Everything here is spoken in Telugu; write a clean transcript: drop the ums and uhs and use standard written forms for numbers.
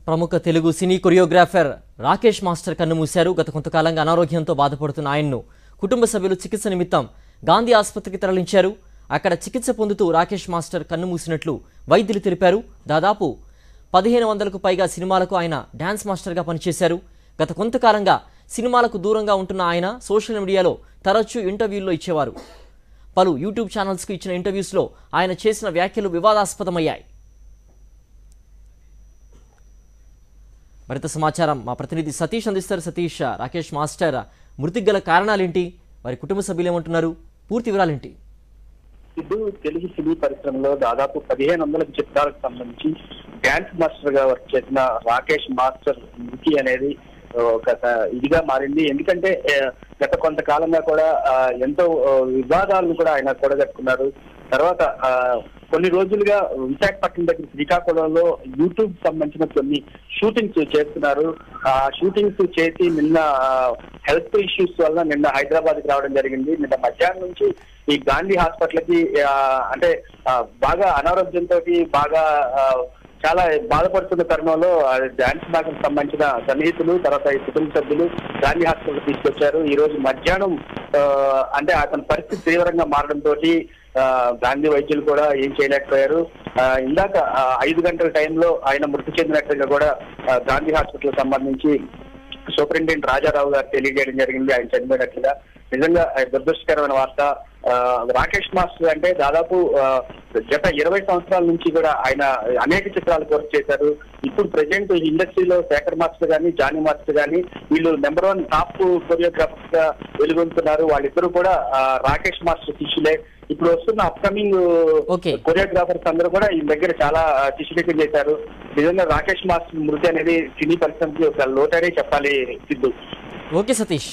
ప్రముఖ తెలుగు సినీ కొరియోగ్రాఫర్ రాకేష్ మాస్టర్ కన్నుమూశారు. గత కొంతకాలంగా అనారోగ్యంతో బాధపడుతున్న ఆయన్ను కుటుంబ సభ్యులు చికిత్స నిమిత్తం గాంధీ ఆసుపత్రికి తరలించారు. అక్కడ చికిత్స పొందుతూ రాకేష్ మాస్టర్ కన్నుమూసినట్లు వైద్యులు తెలిపారు. దాదాపు 1500కు పైగా సినిమాలకు ఆయన డాన్స్ మాస్టర్గా పనిచేశారు. గత కొంతకాలంగా సినిమాలకు దూరంగా ఉంటున్న ఆయన సోషల్ మీడియాలో తరచూ ఇంటర్వ్యూల్లో ఇచ్చేవారు. పలు యూట్యూబ్ ఛానల్స్కు ఇచ్చిన ఇంటర్వ్యూస్లో ఆయన చేసిన వ్యాఖ్యలు వివాదాస్పదమయ్యాయి. మరింత సమాచారం మా ప్రతినిధి సతీష్ అందిస్తారు. సతీష్, రాకేష్ మాస్టర్ మృతికి గల కారణాలేంటి, వారి కుటుంబ సభ్యులు ఏమంటున్నారు, పూర్తి వివరాలేంటి? తెలుగు సినీ పరిశ్రమలో దాదాపు 1500 చిత్రాలకు సంబంధించి డాన్స్ మాస్టర్ గా వర్క్ చేసిన రాకేష్ మాస్టర్ మృతి అనేది ఒక ఇదిగా మారింది. ఎందుకంటే గత కొంతకాలంగా కూడా ఎంతో వివాదాలను కూడా ఆయన కూడగట్టుకున్నారు. తర్వాత కొన్ని రోజులుగా విశాఖపట్నం దగ్గర శ్రీకాకుళంలో యూట్యూబ్ సంబంధించిన కొన్ని షూటింగ్స్ చేస్తున్నారు. ఆ షూటింగ్స్ చేసి నిన్న హెల్త్ ఇష్యూస్ వల్ల నిన్న హైదరాబాద్ కి రావడం జరిగింది. నిన్న మధ్యాహ్నం నుంచి ఈ గాంధీ హాస్పిటల్ కి అంటే బాగా అనారోగ్యంతో బాగా చాలా బాధపడుతున్న తరుణంలో డాన్స్ మాస్టర్కి సంబంధించిన సన్నిహితులు తర్వాత ఈ కుటుంబ సభ్యులు గాంధీ హాస్పిటల్ తీసుకొచ్చారు. ఈ రోజు మధ్యాహ్నం అంటే అతని పరిస్థితి తీవ్రంగా మారడంతో గాంధీ వైద్యులు కూడా ఏం చేయలేకపోయారు. ఇందాక 5 గంటల టైంలో ఆయన మృతి చెందినట్లుగా కూడా గాంధీ హాస్పిటల్ సంబంధించి సూపరింటెండెంట్ రాజారావు గారు తెలియజేయడం జరిగింది. ఆయన చనిపోయినట్లుగా నిజంగా దురదృష్టకరమైన వార్త. రాకేష్ మాస్టర్ అంటే దాదాపు గత 20 సంవత్సరాల నుంచి కూడా ఆయన అనేక చిత్రాలకు వర్క్ చేశారు. ఇప్పుడు ప్రెసెంట్ ఇండస్ట్రీలో శేఖర్ మాస్టర్ గానీ జానీ మాస్టర్ గానీ వీళ్ళు నెంబర్ 1 టాప్ కొరియోగ్రాఫర్స్ గా వెలుగొందుతున్నారు. వాళ్ళిద్దరూ కూడా రాకేష్ మాస్టర్ శిష్యులే. ఇప్పుడు వస్తున్న అప్కమింగ్ కొరియోగ్రాఫర్స్ అందరూ కూడా ఈ దగ్గర చాలా శిష్యులకం చేశారు. నిజంగా రాకేష్ మాస్టర్ మృతి అనేది సినీ పరిశ్రమకి ఒక లోటనే చెప్పాలి సిద్ధు. ఓకే సతీష్.